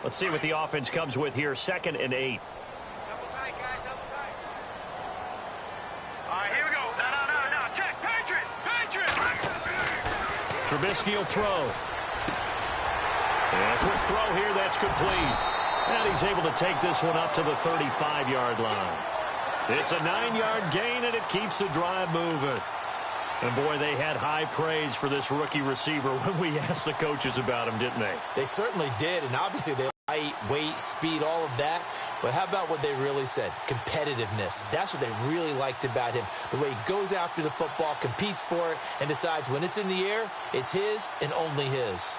Let's see what the offense comes with here. 2nd and 8. Double tight, guys. Double tight. All right, here we go. No. Check. Patriot. Trubisky will throw. And a quick throw here. That's complete. And he's able to take this one up to the 35-yard line. It's a 9-yard gain, and it keeps the drive moving. And, boy, they had high praise for this rookie receiver when we asked the coaches about him, didn't they? They certainly did, and obviously they height, weight, speed, all of that. But how about what they really said? Competitiveness. That's what they really liked about him. The way he goes after the football, competes for it, and decides when it's in the air, it's his and only his.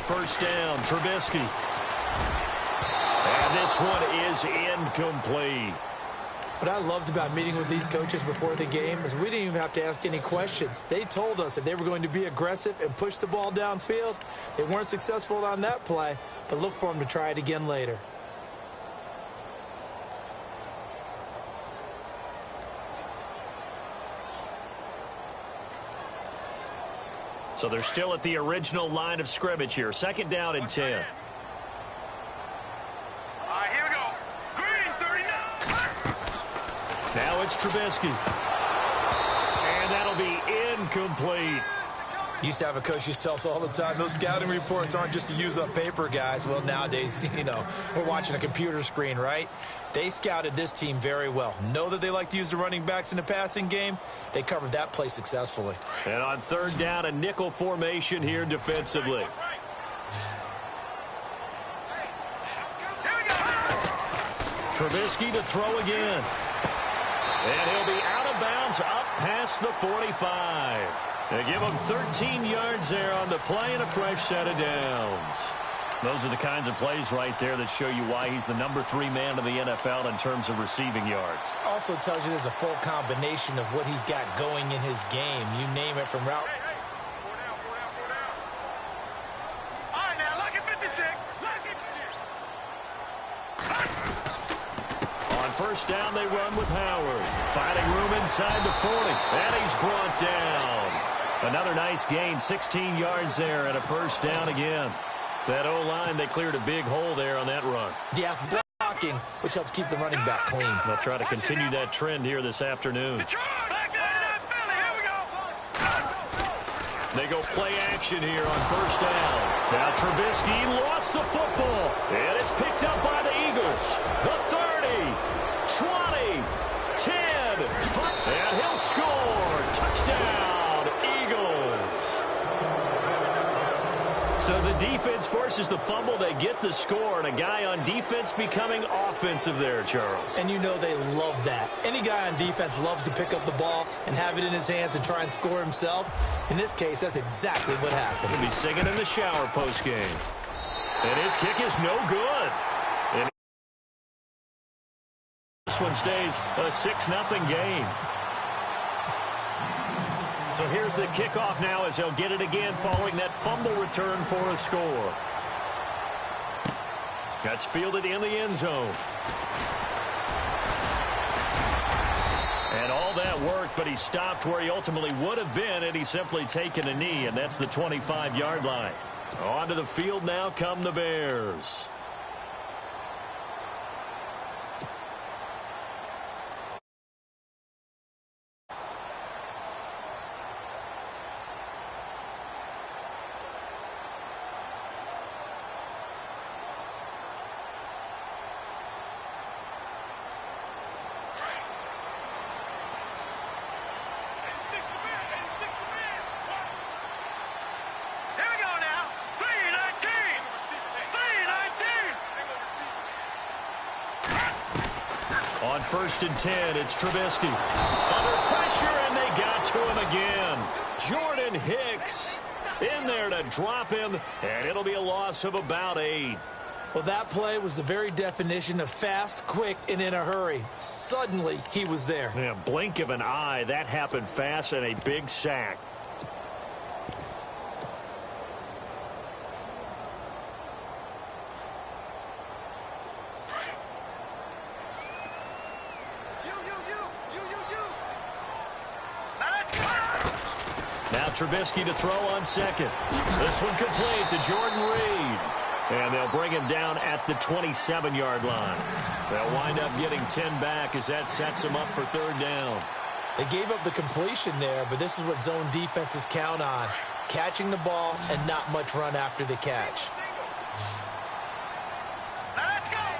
First down, Trubisky. And this one is incomplete. What I loved about meeting with these coaches before the game is we didn't even have to ask any questions. They told us that they were going to be aggressive and push the ball downfield. They weren't successful on that play, but look for them to try it again later. So they're still at the original line of scrimmage here. 2nd down and 10. All right, here we go. Green, 39. Now it's Trubisky. And that'll be incomplete. Used to have a coach used to tell us all the time, those scouting reports aren't just to use up paper, guys. Well, nowadays, we're watching a computer screen, right? They scouted this team very well. Know that they like to use the running backs in the passing game. They covered that play successfully. And on 3rd down, a nickel formation here defensively. Trubisky to throw again. And he'll be out of bounds up past the 45. They give him 13 yards there on the play and a fresh set of downs. Those are the kinds of plays right there that show you why he's the number 3 man in the NFL in terms of receiving yards. Also tells you there's a full combination of what he's got going in his game. You name it from route. Hey. 4 down. All right, now, look at 56. On 1st down, they run with Howard. Finding room inside the 40. And he's brought down. Another nice gain, 16 yards there, and a 1st down again. That O-line, they cleared a big hole there on that run. Yeah, blocking, which helps keep the running back clean. They'll try to continue that trend here this afternoon. They go play action here on 1st down. Now Trubisky lost the football, and it's picked up by the Eagles. The 30, 20, 10, and he'll score. Touchdown, Eagles. So the defense forces the fumble. They get the score, and a guy on defense becoming offensive there, Charles. And you know they love that. Any guy on defense loves to pick up the ball and have it in his hands and try and score himself. In this case, that's exactly what happened. He'll be singing in the shower post-game. And his kick is no good. And this one stays a 6-0 game. So here's the kickoff now as he'll get it again following that fumble return for a score. That's fielded in the end zone. And all that worked, but he stopped where he ultimately would have been had he simply taken a knee, and that's the 25-yard line. Onto the field now come the Bears. On 1st and 10, it's Trubisky. Under pressure, and they got to him again. Jordan Hicks in there to drop him, and it'll be a loss of about 8. Well, that play was the very definition of fast, quick, and in a hurry. Suddenly, he was there. Yeah, blink of an eye. That happened fast, and a big sack. Trubisky to throw on second. This one complete to Jordan Reed. And they'll bring him down at the 27-yard line. They'll wind up getting 10 back as that sets them up for third down. They gave up the completion there, but this is what zone defenses count on. Catching the ball and not much run after the catch.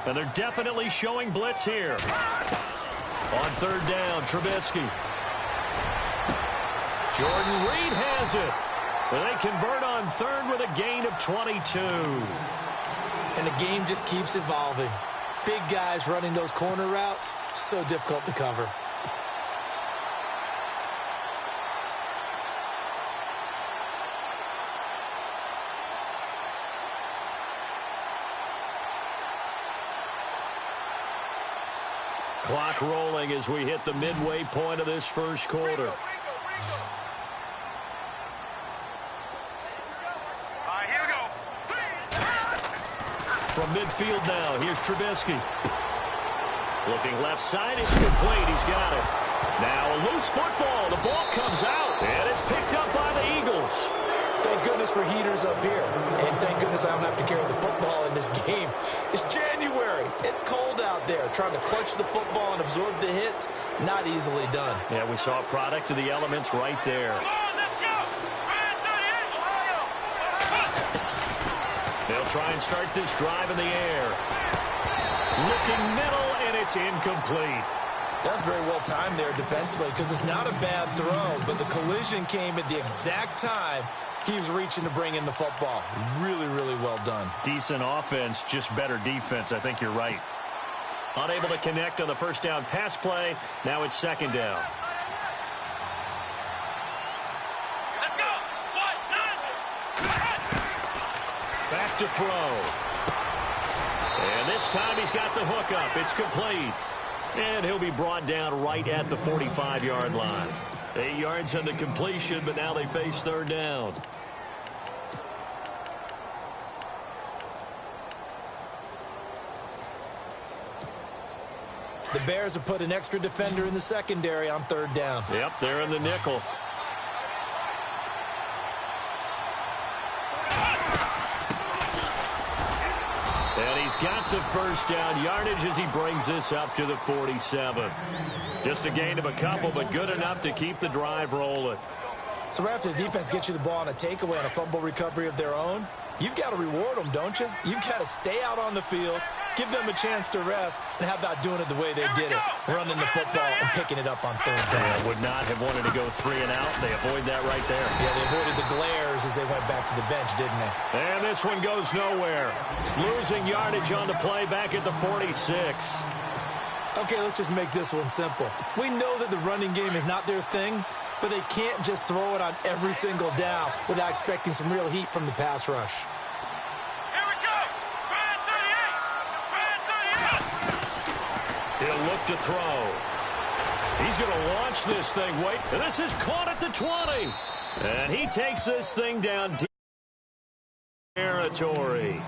And they're definitely showing blitz here. On third down, Trubisky. Jordan Reed has it. And they convert on third with a gain of 22. And the game just keeps evolving. Big guys running those corner routes, so difficult to cover. Clock rolling as we hit the midway point of this first quarter. From midfield now, here's Trubisky. Looking left side, it's complete. He's got it. Now a loose football. The ball comes out, and it's picked up by the Eagles. Thank goodness for heaters up here. And thank goodness I don't have to carry the football in this game. It's January. It's cold out there. Trying to clutch the football and absorb the hits, not easily done. Yeah, we saw a product of the elements right there. They'll try and start this drive in the air. Looking middle, and it's incomplete. That's very well timed there defensively because it's not a bad throw, but the collision came at the exact time he was reaching to bring in the football. Really, really well done. Decent offense, just better defense. I think you're right. Unable to connect on the first down pass play. Now it's second down. Back to throw. And this time he's got the hook up. It's complete. And he'll be brought down right at the 45-yard line. 8 yards on the completion, but now they face third down. The Bears have put an extra defender in the secondary on third down. Yep, they're in the nickel. And he's got the first down yardage as he brings this up to the 47. Just a gain of a couple, but good enough to keep the drive rolling. So right after the defense gets you the ball on a takeaway and a fumble recovery of their own, you've got to reward them, don't you? You've got to stay out on the field, give them a chance to rest, and how about doing it the way they did it, running the football and picking it up on third down. Yeah, would not have wanted to go 3 and out. They avoid that right there. Yeah, they avoided the glares as they went back to the bench, didn't they? And this one goes nowhere. Losing yardage on the play back at the 46. Okay, let's just make this one simple. We know that the running game is not their thing, but they can't just throw it on every single down without expecting some real heat from the pass rush. Here we go. He'll look to throw. He's going to launch this thing. Wait, and this is caught at the 20. And he takes this thing down deep territory.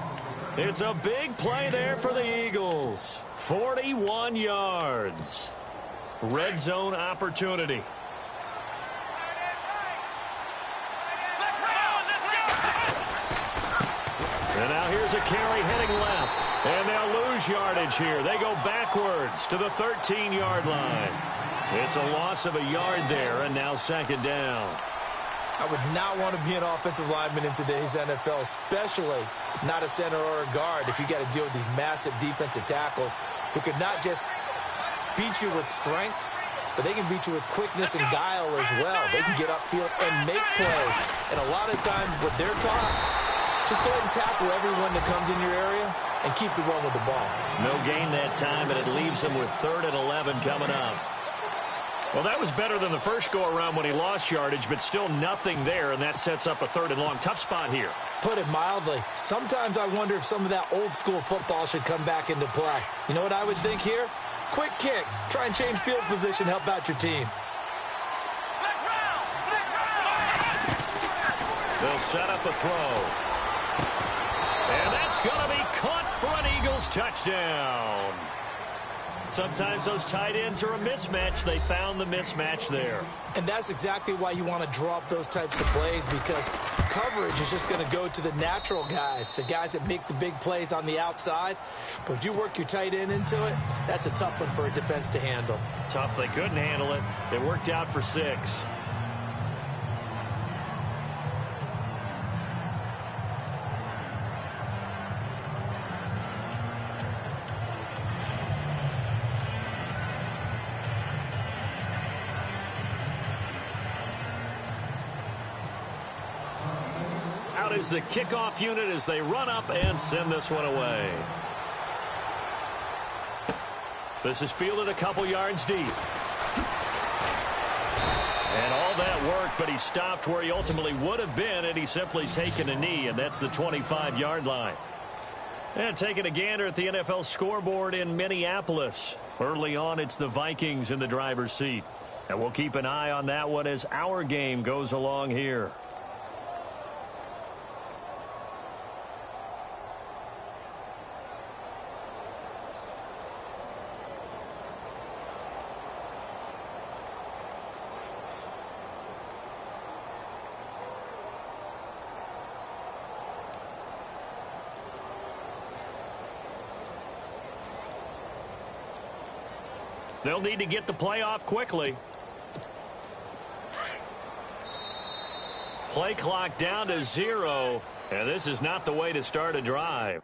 It's a big play there for the Eagles. 41 yards. Red zone opportunity. And now here's a carry heading left. And they'll lose yardage here. They go backwards to the 13-yard line. It's a loss of a yard there, and now second down. I would not want to be an offensive lineman in today's NFL, especially not a center or a guard, if you got to deal with these massive defensive tackles who could not just beat you with strength, but they can beat you with quickness and guile as well. They can get upfield and make plays. And a lot of times what they're taught, just go ahead and tackle everyone that comes in your area and keep the run with the ball. No gain that time, and it leaves them with 3rd and 11 coming up. Well, that was better than the first go-around when he lost yardage, but still nothing there, and that sets up a 3rd and long. Tough spot here. Put it mildly. Sometimes I wonder if some of that old-school football should come back into play. You know what I would think here? Quick kick. Try and change field position. Help out your team. They'll set up a throw. And that's going to be caught for an Eagles touchdown. Sometimes those tight ends are a mismatch. They found the mismatch there. And that's exactly why you want to draw up those types of plays, because coverage is just going to go to the natural guys, the guys that make the big plays on the outside. But if you work your tight end into it, that's a tough one for a defense to handle. Tough. They couldn't handle it. It worked out for 6. Out is the kickoff unit as they run up and send this one away. This is fielded a couple yards deep. And all that work, but he stopped where he ultimately would have been, and he's simply taken a knee, and that's the 25-yard line. And taking a gander at the NFL scoreboard in Minneapolis. Early on, it's the Vikings in the driver's seat. And we'll keep an eye on that one as our game goes along here. They'll need to get the play off quickly. Play clock down to 0, and this is not the way to start a drive.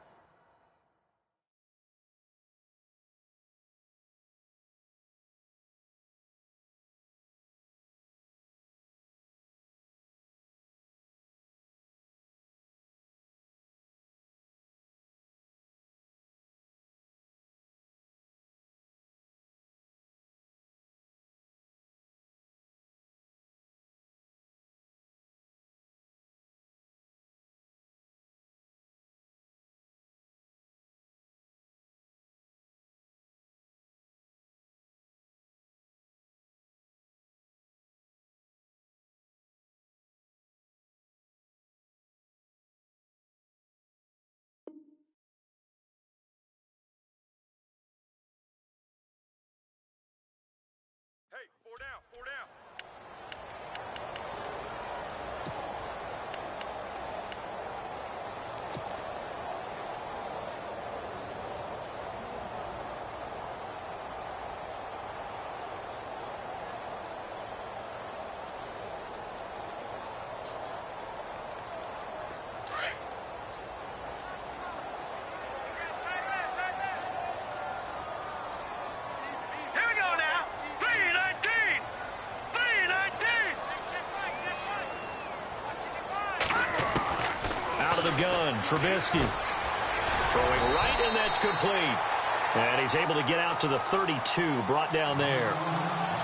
Hey, 4 down, 4 down. Here we go now. 3-19. 3-19. Out of the gun, Trubisky. Throwing right, and that's complete. And he's able to get out to the 32, brought down there.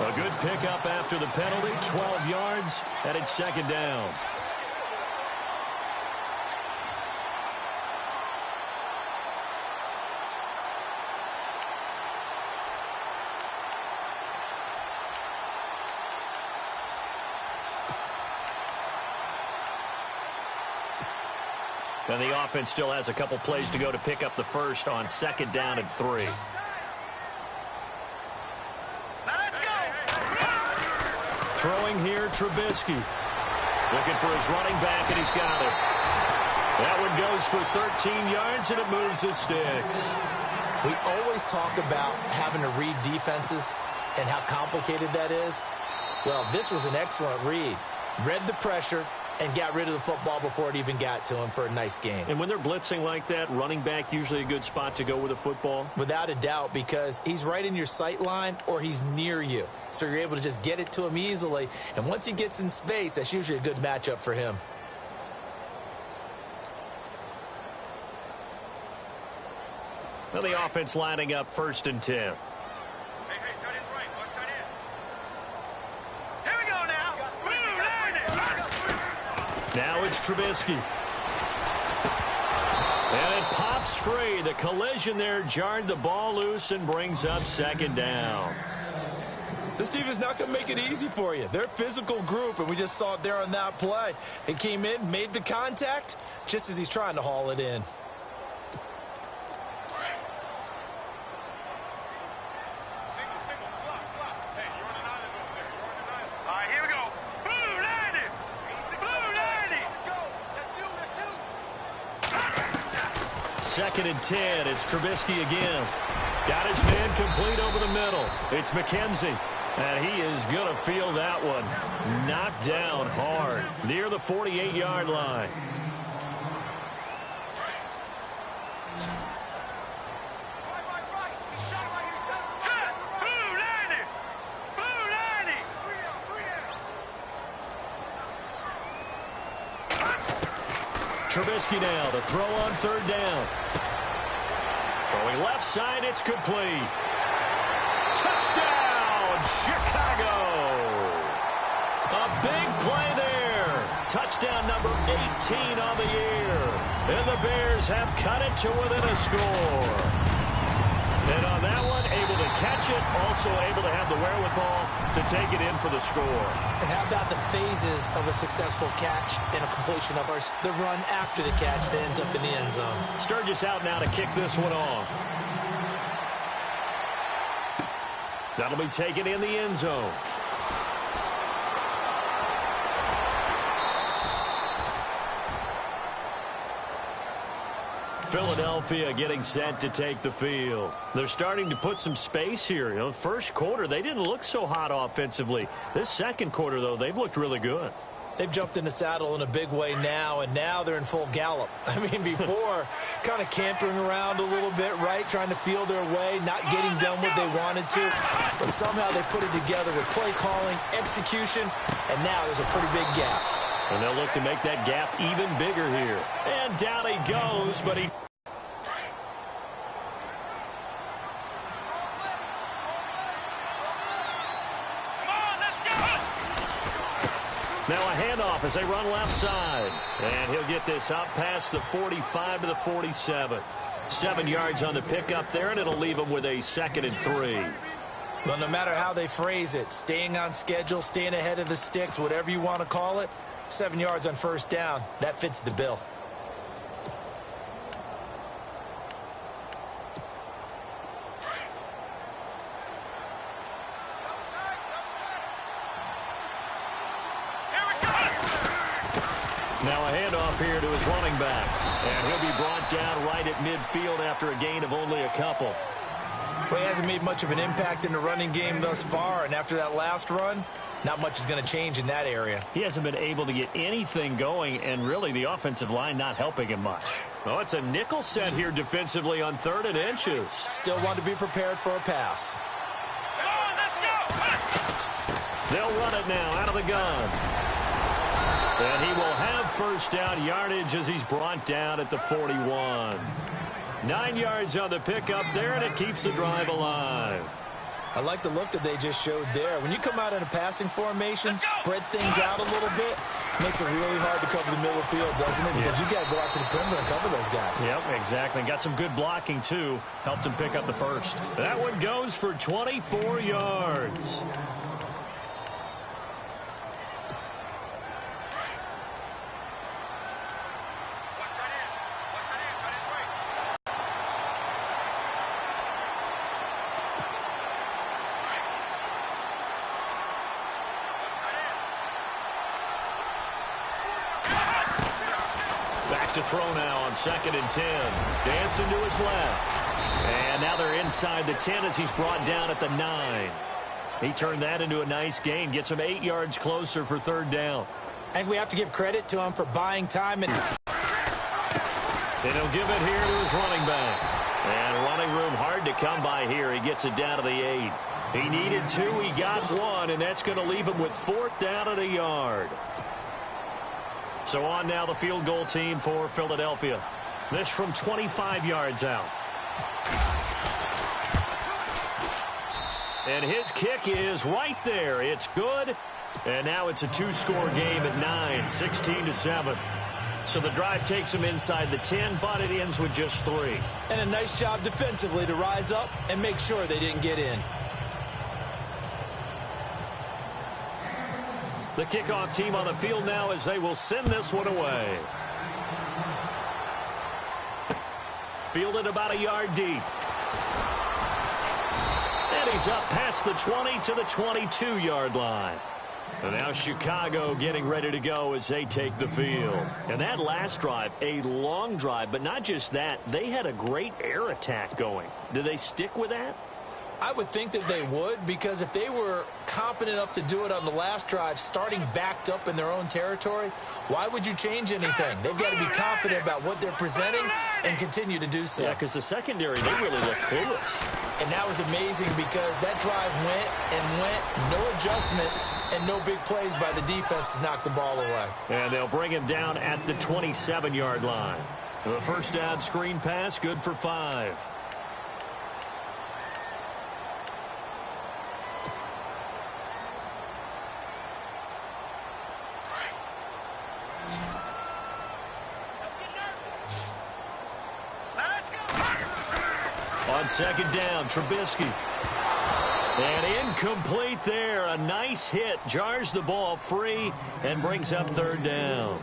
A good pickup after the penalty, 12 yards, and it's second down. And the offense still has a couple plays to go to pick up the first on second down and 3. Now let's go. Throwing here, Trubisky. Looking for his running back, and he's got it. That one goes for 13 yards, and it moves his sticks. We always talk about having to read defenses and how complicated that is. Well, this was an excellent read. Read the pressure and got rid of the football before it even got to him for a nice game. And when they're blitzing like that, running back usually a good spot to go with a football? Without a doubt, because he's right in your sight line or he's near you. So you're able to just get it to him easily. And once he gets in space, that's usually a good matchup for him. Now the offense lining up 1st and 10. Hey, tight end's right. Watch tight end. Here we go now. Now it's Trubisky. And it pops free. The collision there jarred the ball loose and brings up second down. This team is not going to make it easy for you. They're a physical group, and we just saw it there on that play. It came in, made the contact, just as he's trying to haul it in. 2nd and 10. It's Trubisky again. Got his man complete over the middle. It's McKenzie. And he is going to feel that one. Knocked down hard near the 48-yard line. Trubisky now to throw on 3rd down. Throwing left side, it's complete. Touchdown, Chicago! A big play there. Touchdown number 18 on the year. And the Bears have cut it to within a score. And on that one, able to catch it, also able to have the wherewithal to take it in for the score. And how about the phases of a successful catch and a completion of ours? The run after the catch that ends up in the end zone. Sturgis out now to kick this one off. That'll be taken in the end zone. Philadelphia getting set to take the field. They're starting to put some space here. You know, first quarter, they didn't look so hot offensively. This second quarter, though, they've looked really good. They've jumped in the saddle in a big way now, and now they're in full gallop. I mean, before, kind of cantering around a little bit, right, trying to feel their way, not getting done what they wanted to. But somehow they put it together with play calling, execution, and now there's a pretty big gap. And they'll look to make that gap even bigger here. And down he goes, but he... Now a handoff as they run left side. And he'll get this up past the 45 to the 47. 7 yards on the pickup there, and it'll leave him with a 2nd and 3. Well, no matter how they phrase it, staying on schedule, staying ahead of the sticks, whatever you want to call it, 7 yards on 1st down, that fits the bill. Now a handoff here to his running back. And he'll be brought down right at midfield after a gain of only a couple. Well, he hasn't made much of an impact in the running game thus far, and after that last run, not much is going to change in that area. He hasn't been able to get anything going, and really the offensive line not helping him much. Oh, it's a nickel set here defensively on 3rd and inches. Still want to be prepared for a pass. They'll run it now out of the gun. And he will have 1st down yardage as he's brought down at the 41. 9 yards on the pickup there, and it keeps the drive alive. I like the look that they just showed there. When you come out in a passing formation, spread things out a little bit, makes it really hard to cover the middle of the field, doesn't it? Because you got to go out to the perimeter and cover those guys. Yep, exactly. Got some good blocking, too. Helped him pick up the 1st. That one goes for 24 yards. To throw now on 2nd and 10. Dancing to his left. And now they're inside the 10 as he's brought down at the 9. He turned that into a nice gain. Gets him 8 yards closer for 3rd down. I think we have to give credit to him for buying time. And he'll give it here to his running back. And running room hard to come by here. He gets it down to the 8. He needed 2. He got 1. And that's going to leave him with 4th down at a yard. So on now the field goal team for Philadelphia. This from 25 yards out. And his kick is right there. It's good. And now it's a 2-score game at 9, 16-7. So the drive takes him inside the 10, but it ends with just 3. And a nice job defensively to rise up and make sure they didn't get in. The kickoff team on the field now as they will send this one away. Fielded about a yard deep. And he's up past the 20 to the 22-yard line. And now Chicago getting ready to go as they take the field. And that last drive, a long drive, but not just that. They had a great air attack going. Do they stick with that? I would think that they would, because if they were confident enough to do it on the last drive, starting backed up in their own territory, why would you change anything? They've got to be confident about what they're presenting and continue to do so. Yeah, because the secondary, they really look clueless. And that was amazing because that drive went and went, no adjustments, and no big plays by the defense to knock the ball away. And they'll bring him down at the 27-yard line. The first down screen pass, good for 5. On second down, Trubisky. And incomplete there. A nice hit. Jars the ball free and brings up third down.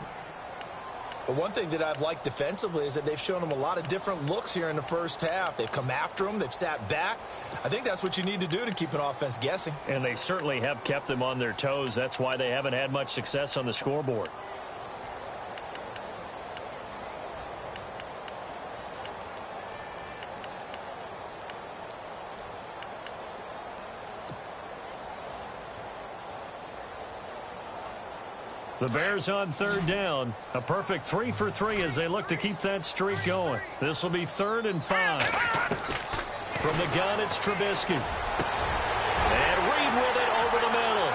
But one thing that I've liked defensively is that they've shown them a lot of different looks here in the first half. They've come after them. They've sat back. I think that's what you need to do to keep an offense guessing. And they certainly have kept them on their toes. That's why they haven't had much success on the scoreboard. The Bears on third down. A perfect 3 for 3 as they look to keep that streak going. This will be 3rd and 5. From the gun, it's Trubisky. And Reed with it over the middle.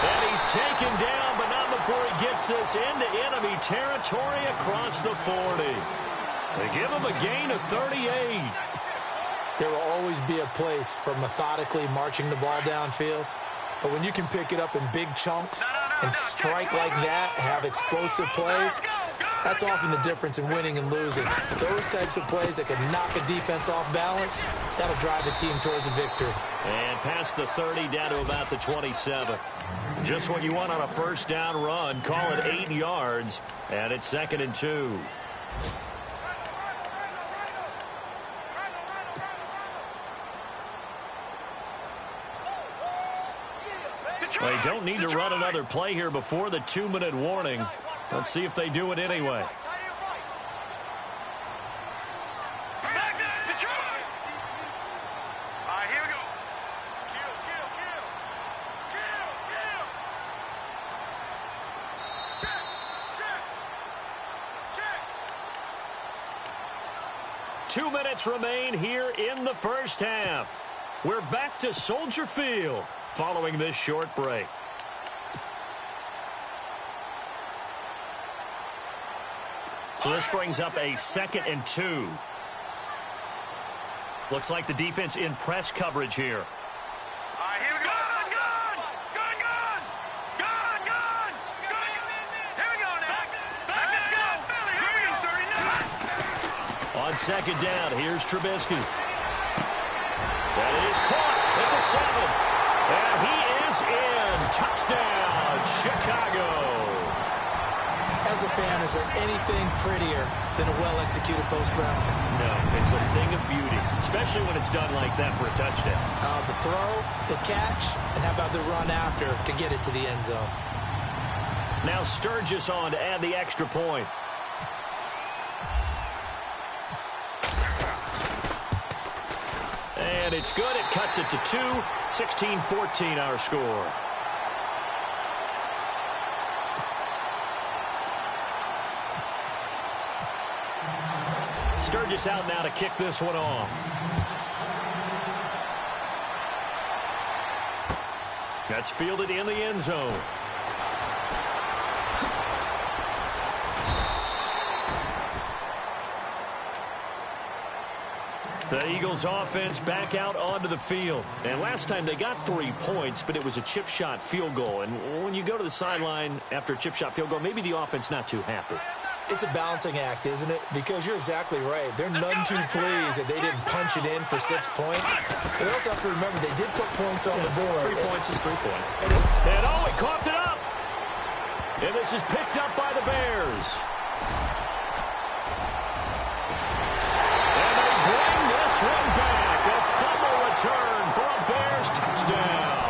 And he's taken down, but not before he gets this into enemy territory across the 40. They give him a gain of 38. There will always be a place for methodically marching the ball downfield. But when you can pick it up in big chunks and strike like that, have explosive plays, that's often the difference in winning and losing. Those types of plays that can knock a defense off balance, that'll drive a team towards a victory. And past the 30 down to about the 27. Just what you want on a first down run. Call it 8 yards, and it's 2nd and 2. They don't need to run another play here before the 2-minute warning. Let's see if they do it anyway. Here we go. Check. 2 minutes remain here in the first half. We're back to Soldier Field following this short break. So this brings up a 2nd and 2. Looks like the defense in press coverage here. Here we go. Gun. Here we go now. Let's go. Here we go. 39. On second down, here's Trubisky. That is caught at the 7. And he is in. Touchdown, Chicago. As a fan, is there anything prettier than a well-executed post-route? No, it's a thing of beauty, especially when it's done like that for a touchdown. The throw, the catch, and how about the run after to get it to the end zone? Now Sturgis on to add the extra point. And it's good. It cuts it to 2. 16-14 our score. Sturgis out now to kick this one off. That's fielded in the end zone. The Eagles offense back out onto the field. And last time they got 3 points, but it was a chip shot field goal. And when you go to the sideline after a chip shot field goal, maybe the offense not too happy. It's a balancing act, isn't it? Because you're exactly right. They're none too pleased that they didn't punch it in for 6 points. But they also have to remember they did put points on the board. 3 points is 3 points. And oh, he coughed it up. And this is picked up by the Bears. And they bring this one back. A fumble return for a Bears touchdown.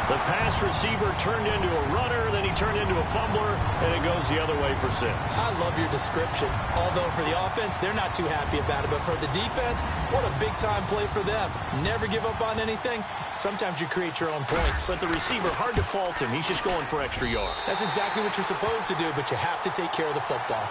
The pass receiver turned into a runner, then he turned into a fumbler, and it goes the other way for 6. I love your description. Although for the offense, they're not too happy about it. But for the defense, what a big-time play for them. Never give up on anything. Sometimes you create your own points. But the receiver, hard to fault him. He's just going for extra yards. That's exactly what you're supposed to do, but you have to take care of the football.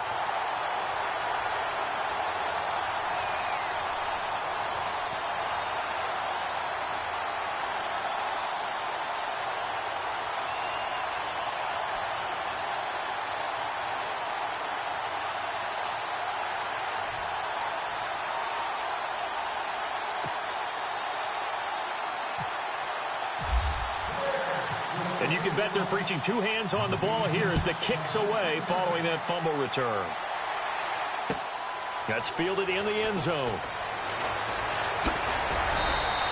And you can bet they're preaching 2 hands on the ball here as the kick's away following that fumble return. That's fielded in the end zone.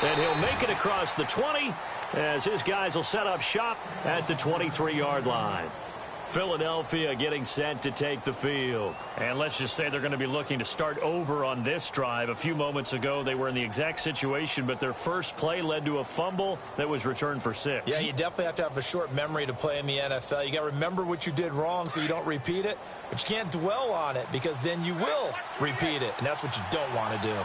And he'll make it across the 20 as his guys will set up shop at the 23-yard line. Philadelphia getting set to take the field. And let's just say they're going to be looking to start over on this drive. A few moments ago, they were in the exact situation, but their first play led to a fumble that was returned for 6. Yeah, you definitely have to have a short memory to play in the NFL. You got to remember what you did wrong so you don't repeat it, but you can't dwell on it because then you will repeat it, and that's what you don't want to do.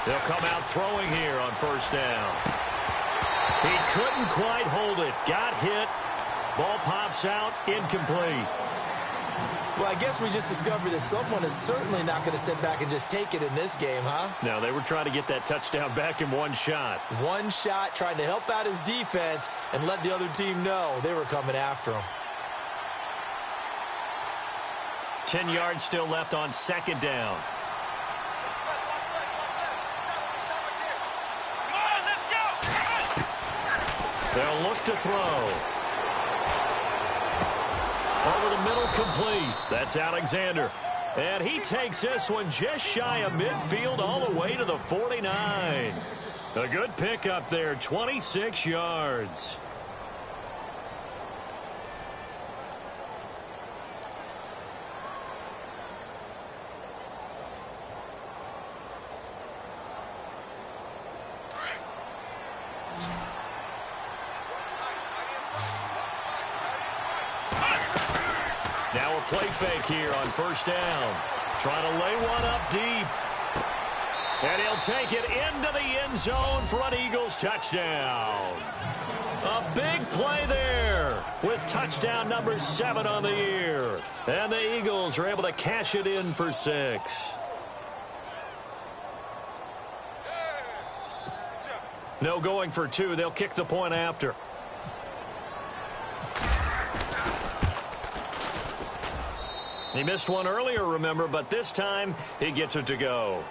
They'll come out throwing here on first down. He couldn't quite hold it. Got hit. Ball pops out, incomplete. Well, I guess we just discovered that someone is certainly not going to sit back and just take it in this game, huh? No, they were trying to get that touchdown back in one shot. One shot, trying to help out his defense and let the other team know they were coming after him. 10 yards still left on second down. They'll look to throw. Over the middle, complete. That's Alexander. And he takes this one just shy of midfield all the way to the 49. A good pickup there, 26 yards. Now a play fake here on first down. Trying to lay one up deep. And he'll take it into the end zone for an Eagles touchdown. A big play there with touchdown number 7 on the year. And the Eagles are able to cash it in for 6. No going for 2. They'll kick the point after. He missed one earlier, remember, but this time he gets it to go.